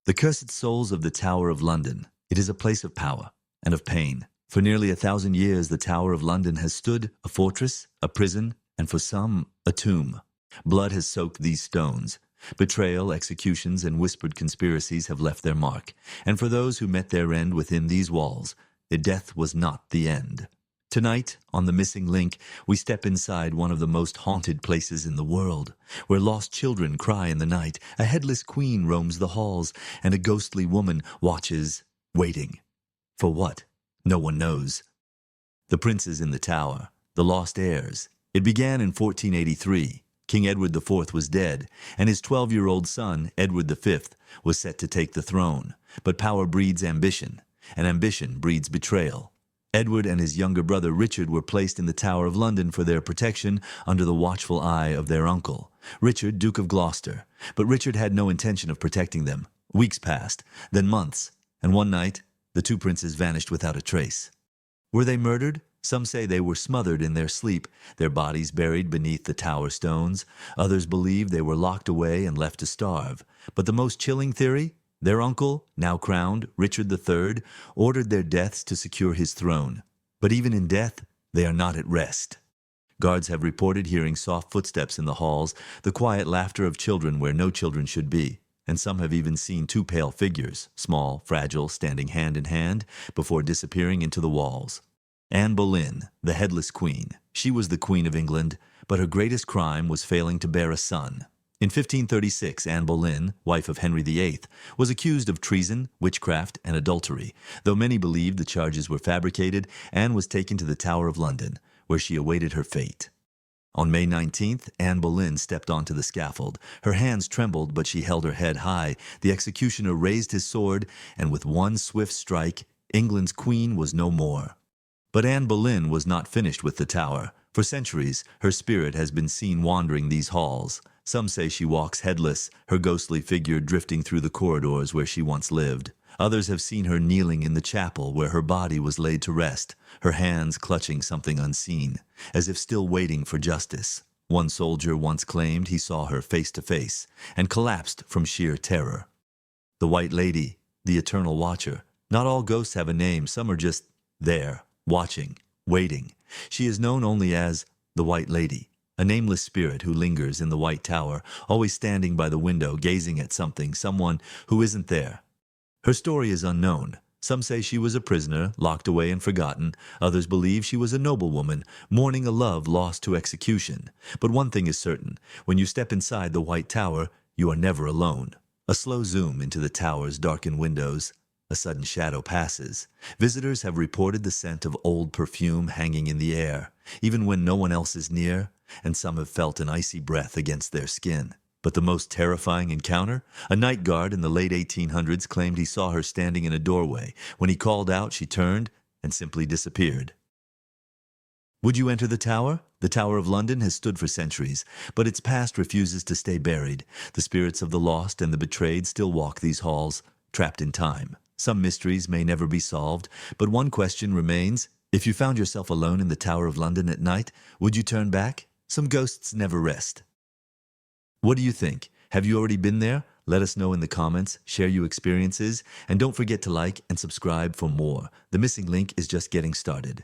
The cursed souls of the Tower of London. It is a place of power and of pain. For nearly 1,000 years, the Tower of London has stood a fortress, a prison, and for some, a tomb. Blood has soaked these stones. Betrayal, executions, and whispered conspiracies have left their mark. And for those who met their end within these walls, their death was not the end. Tonight, on The Missing Link, we step inside one of the most haunted places in the world, where lost children cry in the night, a headless queen roams the halls, and a ghostly woman watches, waiting. For what? No one knows. The princes in the tower, the lost heirs. It began in 1483. King Edward IV was dead, and his 12-year-old son, Edward V, was set to take the throne. But power breeds ambition, and ambition breeds betrayal. Edward and his younger brother Richard were placed in the Tower of London for their protection under the watchful eye of their uncle, Richard, Duke of Gloucester. But Richard had no intention of protecting them. Weeks passed, then months, and one night, the two princes vanished without a trace. Were they murdered? Some say they were smothered in their sleep, their bodies buried beneath the tower stones. Others believe they were locked away and left to starve. But the most chilling theory? Their uncle, now crowned, Richard III, ordered their deaths to secure his throne. But even in death, they are not at rest. Guards have reported hearing soft footsteps in the halls, the quiet laughter of children where no children should be. And some have even seen two pale figures, small, fragile, standing hand in hand, before disappearing into the walls. Anne Boleyn, the headless queen. She was the Queen of England, but her greatest crime was failing to bear a son. In 1536, Anne Boleyn, wife of Henry VIII, was accused of treason, witchcraft, and adultery. Though many believed the charges were fabricated, Anne was taken to the Tower of London, where she awaited her fate. On May 19th, Anne Boleyn stepped onto the scaffold. Her hands trembled, but she held her head high. The executioner raised his sword, and with one swift strike, England's queen was no more. But Anne Boleyn was not finished with the tower. For centuries, her spirit has been seen wandering these halls. Some say she walks headless, her ghostly figure drifting through the corridors where she once lived. Others have seen her kneeling in the chapel where her body was laid to rest, her hands clutching something unseen, as if still waiting for justice. One soldier once claimed he saw her face to face, and collapsed from sheer terror. The White Lady, the Eternal Watcher. Not all ghosts have a name, some are just there, watching, waiting. She is known only as the White Lady, a nameless spirit who lingers in the White Tower, always standing by the window, gazing at something, someone who isn't there. Her story is unknown. Some say she was a prisoner, locked away and forgotten. Others believe she was a noblewoman, mourning a love lost to execution. But one thing is certain, when you step inside the White Tower, you are never alone. A slow zoom into the tower's darkened windows. A sudden shadow passes. Visitors have reported the scent of old perfume hanging in the air, even when no one else is near, and some have felt an icy breath against their skin. But the most terrifying encounter? A night guard in the late 1800s claimed he saw her standing in a doorway. When he called out, she turned and simply disappeared. Would you enter the tower? The Tower of London has stood for centuries, but its past refuses to stay buried. The spirits of the lost and the betrayed still walk these halls, trapped in time. Some mysteries may never be solved, but one question remains. If you found yourself alone in the Tower of London at night, would you turn back? Some ghosts never rest. What do you think? Have you already been there? Let us know in the comments, share your experiences, and don't forget to like and subscribe for more. The Missing Link is just getting started.